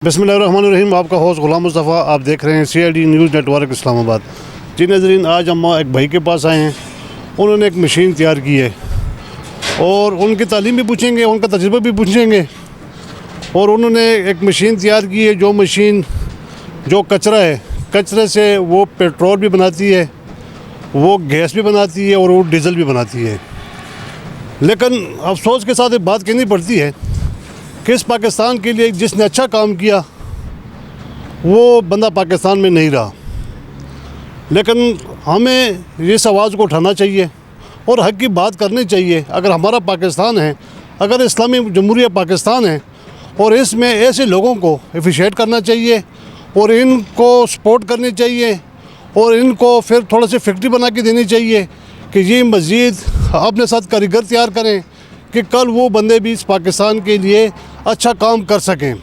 बिस्मिल्लाहिर्रहमानिर्रहीम। आपका होस्ट गुलाम मुस्तफ़ा, आप देख रहे हैं CID न्यूज़ नेटवर्क इस्लामाबाद। जी नाज़रीन, आज हम एक भाई के पास आए हैं। उन्होंने एक मशीन तैयार की है और उनकी तालीम भी पूछेंगे, उनका तजुर्बा भी पूछेंगे। और उन्होंने एक मशीन तैयार की है, जो मशीन जो कचरा है, कचरे से वो पेट्रोल भी बनाती है, वो गैस भी बनाती है और वो डीज़ल भी बनाती है। लेकिन अफसोस के साथ एक बात कहनी पड़ती है कि इस पाकिस्तान के लिए जिसने अच्छा काम किया वो बंदा पाकिस्तान में नहीं रहा। लेकिन हमें इस आवाज़ को उठाना चाहिए और हक़ की बात करनी चाहिए। अगर हमारा पाकिस्तान है, अगर इस्लामी जमहूरियत पाकिस्तान है, और इसमें ऐसे लोगों को अप्रिशिएट करना चाहिए और इनको सपोर्ट करनी चाहिए और इनको फिर थोड़ा सी फैक्ट्री बना के देनी चाहिए कि ये मज़ीद अपने साथ कारीगर तैयार करें कि कल वो बंदे भी इस पाकिस्तान के लिए अच्छा काम कर सकें।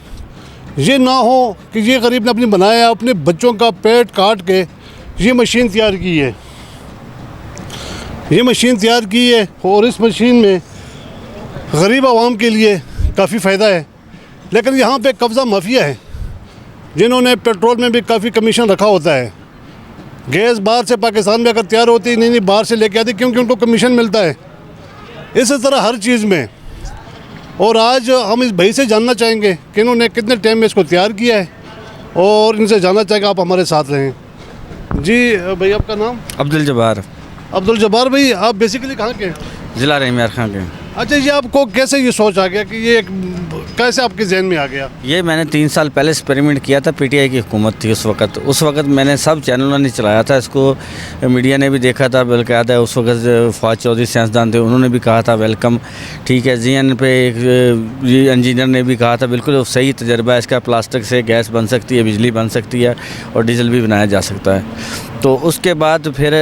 ये ना हो कि ये गरीब ने अपनी बनाया, अपने बच्चों का पेट काट के ये मशीन तैयार की है, ये मशीन तैयार की है। और इस मशीन में गरीब आवाम के लिए काफ़ी फ़ायदा है। लेकिन यहाँ पे कब्ज़ा माफिया है, जिन्होंने पेट्रोल में भी काफ़ी कमीशन रखा होता है। गैस बाहर से पाकिस्तान में अगर तैयार होती नहीं बाहर से लेके आती, क्योंकि उनको कमीशन मिलता है। इसी तरह हर चीज़ में। और आज हम इस भाई से जानना चाहेंगे कि इन्होंने कितने टाइम में इसको तैयार किया है और इनसे जानना चाहेंगे। आप हमारे साथ रहें। जी भाई, आपका नाम? अब्दुल जब्बार। अब्दुल जब्बार भाई, आप बेसिकली कहाँ के? ज़िला रहीम खां के। अच्छा, ये आपको कैसे ये सोच आ गया कि ये कैसे आपके जहन में आ गया? ये मैंने 3 साल पहले एक्सपेरिमेंट किया था। PTI की हुकूमत थी उस वक्त मैंने सब चैनलों ने चलाया था इसको, मीडिया ने भी देखा था। बल्कि उस वक्त फवाद चौधरी साइंसदान थे, उन्होंने भी कहा था वेलकम, ठीक है। GN पे एक इंजीनियर ने भी कहा था बिल्कुल सही तजर्बा है इसका, प्लास्टिक से गैस बन सकती है, बिजली बन सकती है और डीजल भी बनाया जा सकता है। तो उसके बाद फिर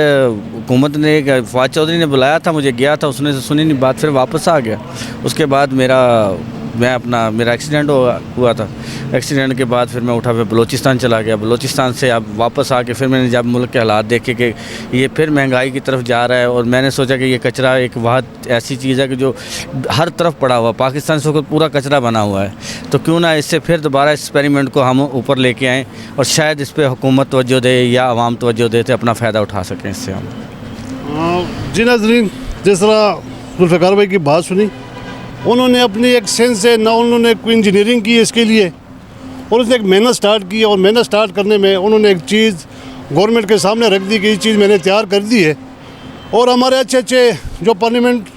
हुकूमत ने, फवाद चौधरी ने बुलाया था, मुझे गया था, उसने सुनी नहीं बात, फिर वापस आ गया। उसके बाद मेरा एक्सीडेंट हुआ था। एक्सीडेंट के बाद फिर मैं उठा फिर बलूचिस्तान चला गया। बलूचिस्तान से अब वापस आके फिर मैंने जब मुल्क के हालात देखे कि ये फिर महंगाई की तरफ जा रहा है, और मैंने सोचा कि ये कचरा एक बहुत ऐसी चीज़ है कि जो हर तरफ पड़ा हुआ, पाकिस्तान से पूरा कचरा बना हुआ है, तो क्यों ना इससे फिर दोबारा एक्सपेरिमेंट को हम ऊपर लेके आएँ और शायद इस पर हुकूमत तवज्जो दे या आवाम तवज्जो दे तो अपना फ़ायदा उठा सकें इससे हम। जी नाज़रीन, जिस तरह जुल्फ़िकार भाई की बात सुनी, उन्होंने अपनी एक सेंस से ना उन्होंने कोई इंजीनियरिंग की इसके लिए, और उसने एक मेहनत स्टार्ट की। और मेहनत स्टार्ट करने में उन्होंने एक चीज़ गवर्नमेंट के सामने रख दी कि ये चीज़ मैंने तैयार कर दी है, और हमारे अच्छे अच्छे जो पार्लियामेंट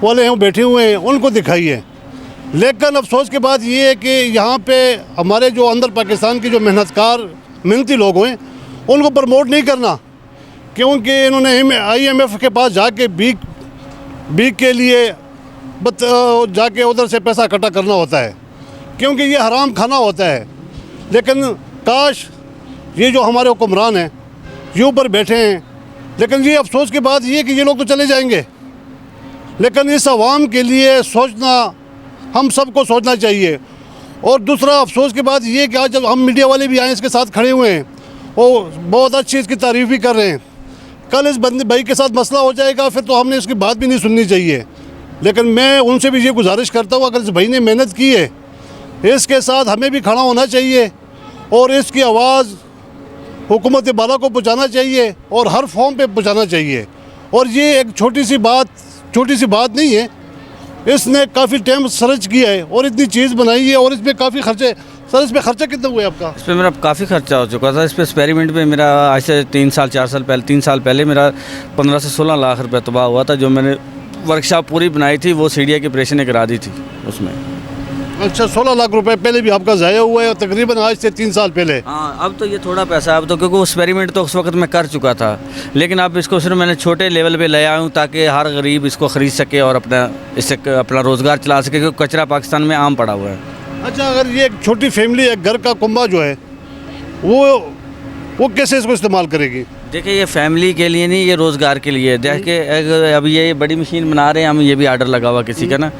वाले हैं वो बैठे हुए हैं, उनको दिखाई है। लेकिन अफसोस की बात ये है कि यहाँ पे हमारे जो अंदर पाकिस्तान के जो मेहनतकार मेहनती लोग हैं उनको प्रमोट नहीं करना, क्योंकि इन्होंने IMF के पास जाके बीक के लिए जाके उधर से पैसा इकट्ठा करना होता है, क्योंकि ये हराम खाना होता है। लेकिन काश ये जो हमारे हुक्मरान हैं ये ऊपर बैठे हैं। लेकिन ये अफसोस की बात ये कि ये लोग तो चले जाएंगे, लेकिन इस आवाम के लिए सोचना हम सबको सोचना चाहिए। और दूसरा अफसोस की बात ये कि आज जब हम मीडिया वाले भी आए इसके साथ खड़े हुए हैं, वो बहुत अच्छी इसकी तारीफ़ भी कर रहे हैं। कल इस बंदे भाई के साथ मसला हो जाएगा, फिर तो हमने इसकी बात भी नहीं सुननी चाहिए। लेकिन मैं उनसे भी ये गुजारिश करता हूँ, अगर इस भाई ने मेहनत की है, इसके साथ हमें भी खड़ा होना चाहिए और इसकी आवाज़ हुकूमत बाला को पहुँचाना चाहिए और हर फॉर्म पे पहुँचाना चाहिए। और ये एक छोटी सी बात नहीं है, इसने काफ़ी टाइम सर्च किया है और इतनी चीज़ बनाई है, और इसमें काफ़ी खर्चे। सर, इस पर खर्चा कितना हुआ है आपका? इस पर मेरा काफ़ी खर्चा हो चुका था। इस पर एक्सपेरिमेंट पे मेरा आज से 3 साल पहले मेरा 15 से 16 लाख रुपये तबाह हुआ था। जो मैंने वर्कशॉप पूरी बनाई थी वो CDI की ऑपरेशन ने करा दी थी उसमें। अच्छा, 16 लाख रुपए पहले भी आपका ज़ाया हुआ है, तकरीबन आज से 3 साल पहले। हाँ, अब तो ये थोड़ा पैसा, अब तो क्योंकि वो एक्सपेरिमेंट तो उस वक्त मैं कर चुका था, लेकिन अब इसको सिर्फ मैंने छोटे लेवल पे ले आया हूँ ताकि हर गरीब इसको ख़रीद सके और इससे अपना रोज़गार चला सके, क्योंकि कचरा पाकिस्तान में आम पड़ा हुआ है। अच्छा, अगर ये एक छोटी फैमिली, एक घर का कुंबा जो है वो कैसे इसको इस्तेमाल करेगी? देखिए, ये फैमिली के लिए नहीं, ये रोज़गार के लिए। देखिए अब ये बड़ी मशीन बना रहे हैं हम, ये भी आर्डर लगा हुआ किसी का ना,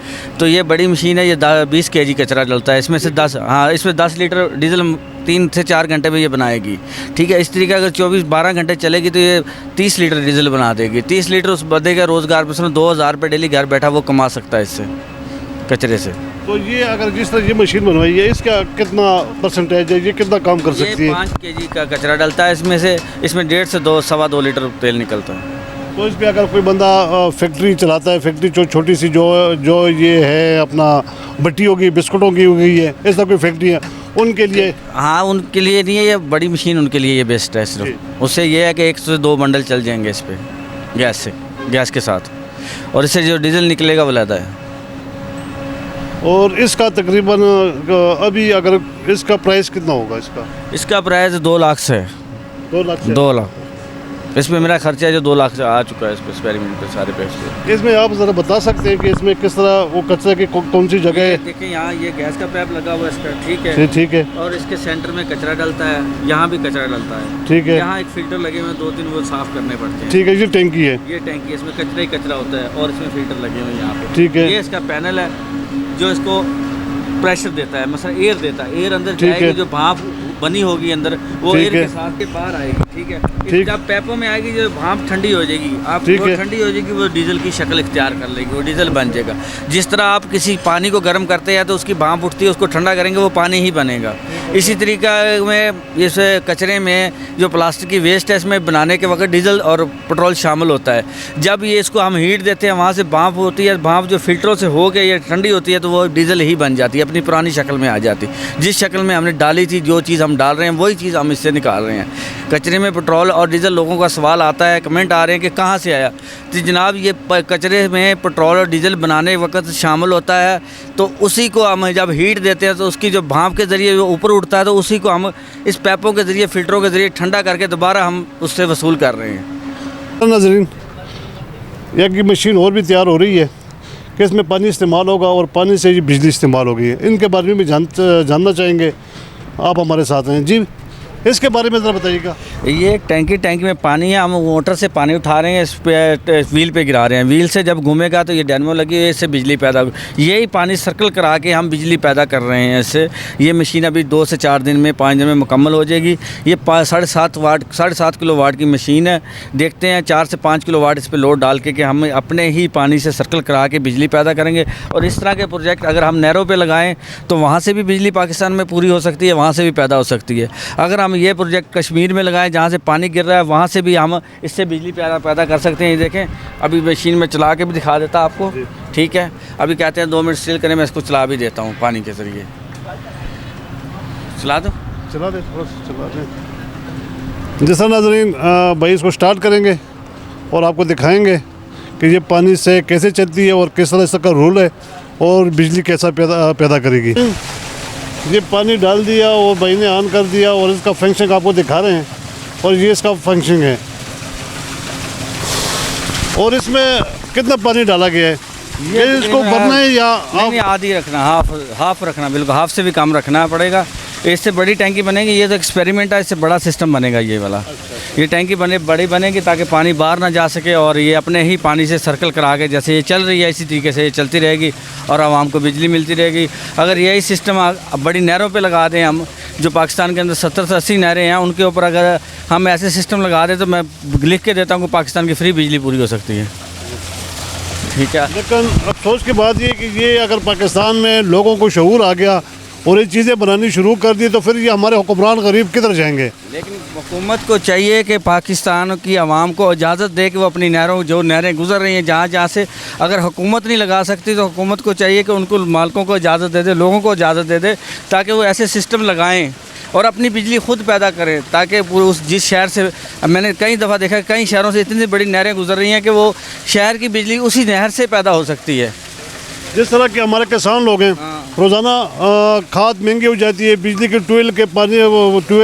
तो ये बड़ी मशीन है, ये 20 kg कचरा डलता है इसमें से 10 लीटर डीजल 3 से 4 घंटे में ये बनाएगी, ठीक है। इस तरीके अगर 24-12 घंटे चलेगी तो ये 30 लीटर डीजल बना देगी। 30 लीटर उस बंदे का रोज़गार पर 2000 रुपये डेली घर बैठा वो कमा सकता है इससे, कचरे से। तो ये अगर जिस तरह ये मशीन बनवाई है, इसका कितना परसेंटेज है, ये कितना काम कर सकती ये है? 5 kg का कचरा डलता है इसमें से, इसमें 1.5 से 2 सवा 2 लीटर तेल निकलता है। तो इस पे अगर कोई बंदा फैक्ट्री चलाता है, फैक्ट्री छोटी सी जो ये है अपना भट्टियों की, बिस्कुटों की हो गई है, ऐसा कोई फैक्ट्री है उनके लिए? हाँ, उनके लिए नहीं है, ये बड़ी मशीन उनके लिए ये बेस्ट है सिर्फ। उससे ये है कि 1 से 2 बंडल चल जाएंगे इस पर गैस के साथ, और इससे जो डीजल निकलेगा वो ज़्यादा है। और इसका तकरीबन अभी अगर इसका प्राइस कितना होगा? इसका प्राइस 2 लाख से है। 2 लाख से? 2 लाख इसमें मेरा खर्चा है जो 2 लाख से आ चुका है इस पर, एक्सपेरिमेंट पे सारे पैसे। इसमें आप ज़रा बता सकते हैं कि इसमें किस तरह वो कचरे की कौन सी जगह है? देखिए यहाँ ये गैस का पाइप लगा हुआ है इसका, ठीक है? ठीक है। और इसके सेंटर में कचरा डलता है, यहाँ भी कचरा डलता है, ठीक है। यहाँ एक फिल्टर लगे हुए 2-3 वो साफ़ करने पड़ते हैं। ठीक है, ये टैंकी है? ये टैंकी है, इसमें कचरा ही कचरा होता है, और इसमें फिल्टर लगे हुए हैं यहाँ पे। ठीक है। ये इसका पैनल है जो इसको प्रेशर देता है, मतलब एयर देता है, एयर अंदर ठीक जाएगी, है। जो भाप बनी होगी अंदर वो ठीक एयर है। के साथ के बाहर आएगी, ठीक है? ठीक। जब पैपों में आएगी, जो भाप ठंडी हो जाएगी, आप ठीक वो है। ठंडी हो जाएगी, वो डीजल की शक्ल इख्तियार कर लेगी, वो डीजल बन जाएगा। जिस तरह आप किसी पानी को गर्म करते हैं तो उसकी भाप उठती है, उसको ठंडा करेंगे वो पानी ही बनेगा। इसी तरीका में इस कचरे में जो प्लास्टिक की वेस्ट है, इसमें बनाने के वक्त डीजल और पेट्रोल शामिल होता है। जब ये इसको हम हीट देते हैं, वहाँ से भाप होती है, भाप जो फिल्टरों से हो के ये ठंडी होती है तो वो डीजल ही बन जाती है, अपनी पुरानी शक्ल में आ जाती है। जिस शक्ल में हमने डाली थी, जो चीज़ हम डाल रहे हैं वही चीज़ हम इससे निकाल रहे हैं। कचरे में पेट्रोल और डीजल, लोगों का सवाल आता है, कमेंट आ रहे हैं कि कहाँ से आया। तो जनाब ये कचरे में पेट्रोल और डीजल बनाने वक्त शामिल होता है, तो उसी को हम जब हीट देते हैं तो उसकी जो भाप के ज़रिए वो ऊपर उठता है, तो उसी को हम इस पैपों के ज़रिए, फिल्टरों के ज़रिए ठंडा करके दोबारा हम उससे वसूल कर रहे हैं। नाज़रीन, एक की मशीन और भी तैयार हो रही है कि इसमें पानी इस्तेमाल होगा और पानी से ही बिजली इस्तेमाल होगी। इनके बारे में भी जानना चाहेंगे, आप हमारे साथ हैं जी। इसके बारे में ज़रा बताइएगा। ये एक टैंकी में पानी है, हम मोटर से पानी उठा रहे हैं, इस पे व्हील पे गिरा रहे हैं। व्हील से जब घूमेगा तो ये डायनेमो लगी हुई है, इससे बिजली पैदा होगी। यही पानी सर्कल करा के हम बिजली पैदा कर रहे हैं इससे। ये मशीन अभी 2 से 4 दिन में, 5 दिन में मुकम्मल हो जाएगी। ये 7.5 किलो वाट की मशीन है। देखते हैं 4 से 5 किलो वाट इस पर लोड डाल के कि हम अपने ही पानी से सर्कल करा के बिजली पैदा करेंगे। और इस तरह के प्रोजेक्ट अगर हम नहरों पर लगाएँ तो वहाँ से भी बिजली पाकिस्तान में पूरी हो सकती है, वहाँ से भी पैदा हो सकती है। अगर हम ये प्रोजेक्ट कश्मीर में लगाएं जहाँ से पानी गिर रहा है, वहाँ से भी हम इससे बिजली पैदा कर सकते हैं। ये देखें, अभी मशीन में चला के भी दिखा देता आपको, ठीक है? अभी कहते हैं 2 मिनट स्टिल करें, मैं इसको चला भी देता हूँ पानी के ज़रिए। चला दो, चला दे। जैसा नाज़रीन भाई इसको स्टार्ट करेंगे और आपको दिखाएंगे कि ये पानी से कैसे चलती है और किस तरह इसका रूल है और बिजली कैसा पैदा करेगी। ये पानी डाल दिया और भाई ने ऑन कर दिया और इसका फंक्शन आपको दिखा रहे हैं, और ये इसका फंक्शन है। और इसमें कितना पानी डाला गया है? ये इसको भरना है या नहीं, आधी रखना, हाफ रखना, बिल्कुल हाफ से भी कम रखना पड़ेगा। इससे बड़ी टैंकी बनेगी। ये तो एक्सपेरिमेंट है, इससे बड़ा सिस्टम बनेगा ये वाला। ये टैंकी बड़ी बनेगी ताकि पानी बाहर ना जा सके, और ये अपने ही पानी से सर्कल करा के, जैसे ये चल रही है इसी तरीके से ये चलती रहेगी और आवाम को बिजली मिलती रहेगी। अगर यही सिस्टम बड़ी नहरों पे लगा दें हम, जो पाकिस्तान के अंदर 70 से 80 नहरें हैं, उनके ऊपर अगर हम ऐसे सिस्टम लगा दें तो मैं लिख के देता हूँ कि पाकिस्तान की फ्री बिजली पूरी हो सकती है, ठीक है? लेकिन अफसोस की बात ये कि ये अगर पाकिस्तान में लोगों को शऊर आ गया और ये चीज़ें बनानी शुरू कर दी तो फिर ये हमारे हुक्मरान गरीब किधर जाएंगे? लेकिन हुकूमत को चाहिए कि पाकिस्तान की आवाम को इजाज़त दे कि वो अपनी नहरों, जो नहरें गुजर रही हैं जहाँ से, अगर हुकूमत नहीं लगा सकती तो हुकूमत को चाहिए कि उनको मालिकों को इजाज़त दे दे, लोगों को इजाज़त दे दे, ताकि वो ऐसे सिस्टम लगाएँ और अपनी बिजली खुद पैदा करें, ताकि उस जिस शहर से, मैंने कई दफ़ा देखा कई शहरों से इतनी बड़ी नहरें गुजर रही हैं कि वो शहर की बिजली उसी नहर से पैदा हो सकती है। जिस तरह के हमारे किसान लोग हैं, रोज़ाना खाद महंगी हो जाती है, बिजली के ट्यूबवेल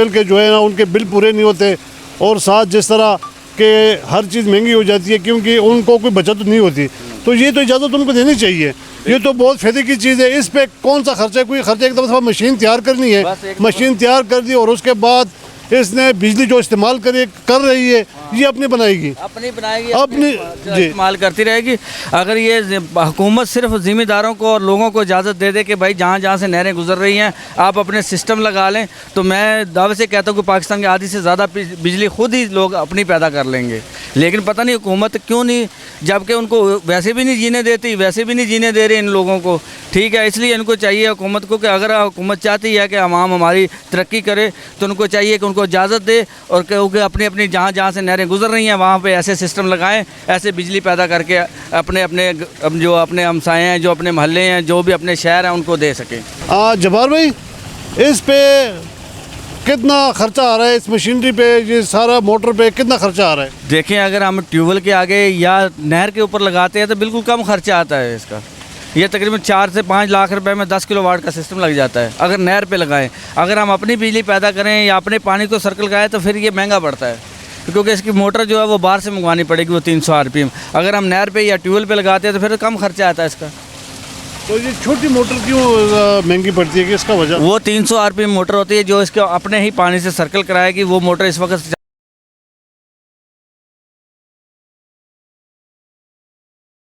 के जो है ना उनके बिल पूरे नहीं होते, और साथ जिस तरह के हर चीज़ महंगी हो जाती है क्योंकि उनको कोई बचत नहीं होती। तो ये तो इजाज़त उनको देनी चाहिए, ये तो बहुत फ़ायदे की चीज़ है। इस पर कौन सा खर्चा है? कोई खर्चा, एक दफ़ा मशीन तैयार करनी है, मशीन तैयार कर दी और उसके बाद इसने बिजली जो इस्तेमाल कर रही है ये अपनी बनाएगी, अपनी इस्तेमाल करती रहेगी। अगर ये हुकूमत सिर्फ ज़िम्मेदारों को और लोगों को इजाज़त दे दे कि भाई जहाँ से नहरें गुजर रही हैं आप अपने सिस्टम लगा लें, तो मैं दावे से कहता हूँ कि पाकिस्तान की आधी से ज़्यादा बिजली खुद ही लोग अपनी पैदा कर लेंगे। लेकिन पता नहीं हुकूमत क्यों नहीं, जबकि उनको वैसे भी नहीं जीने देती, वैसे भी नहीं जीने दे रहे इन लोगों को। ठीक है, इसलिए इनको चाहिए हुकूमत को कि अगर हुकूमत चाहती है कि आवाम हमारी तरक्की करे तो उनको चाहिए कि उनको इजाज़त दे, और क्योंकि अपनी अपनी जहाँ से नहरें गुजर रही हैं वहाँ पे ऐसे सिस्टम लगाएं, ऐसे बिजली पैदा करके अपने अपने जो अपने हमसाए हैं, जो अपने मोहल्ले हैं, जो भी अपने शहर हैं, उनको दे सकें। जब्बार भाई, इस पे कितना खर्चा आ रहा है, इस मशीनरी पे, ये सारा मोटर पे कितना खर्चा आ रहा है? देखें, अगर हम ट्यूबवेल के आगे या नहर के ऊपर लगाते हैं तो बिल्कुल कम खर्चा आता है इसका। ये तकरीबन 4 से 5 लाख रुपए में 10 किलोवाट का सिस्टम लग जाता है अगर नहर पे लगाएं। अगर हम अपनी बिजली पैदा करें या अपने पानी को सर्कल लगाएं तो फिर ये महंगा पड़ता है, क्योंकि इसकी मोटर जो है वो बाहर से मंगवानी पड़ेगी, वो 300 RPM। अगर हम नहर पे या ट्यूबवेल पे लगाते हैं तो फिर कम खर्चा आता है इसका। तो ये छोटी मोटर क्यों महंगी पड़ती है, कि इसका वजह? वो 300 RPM मोटर होती है जो इसके अपने ही पानी से सर्कल कराएगी। वो मोटर इस वक्त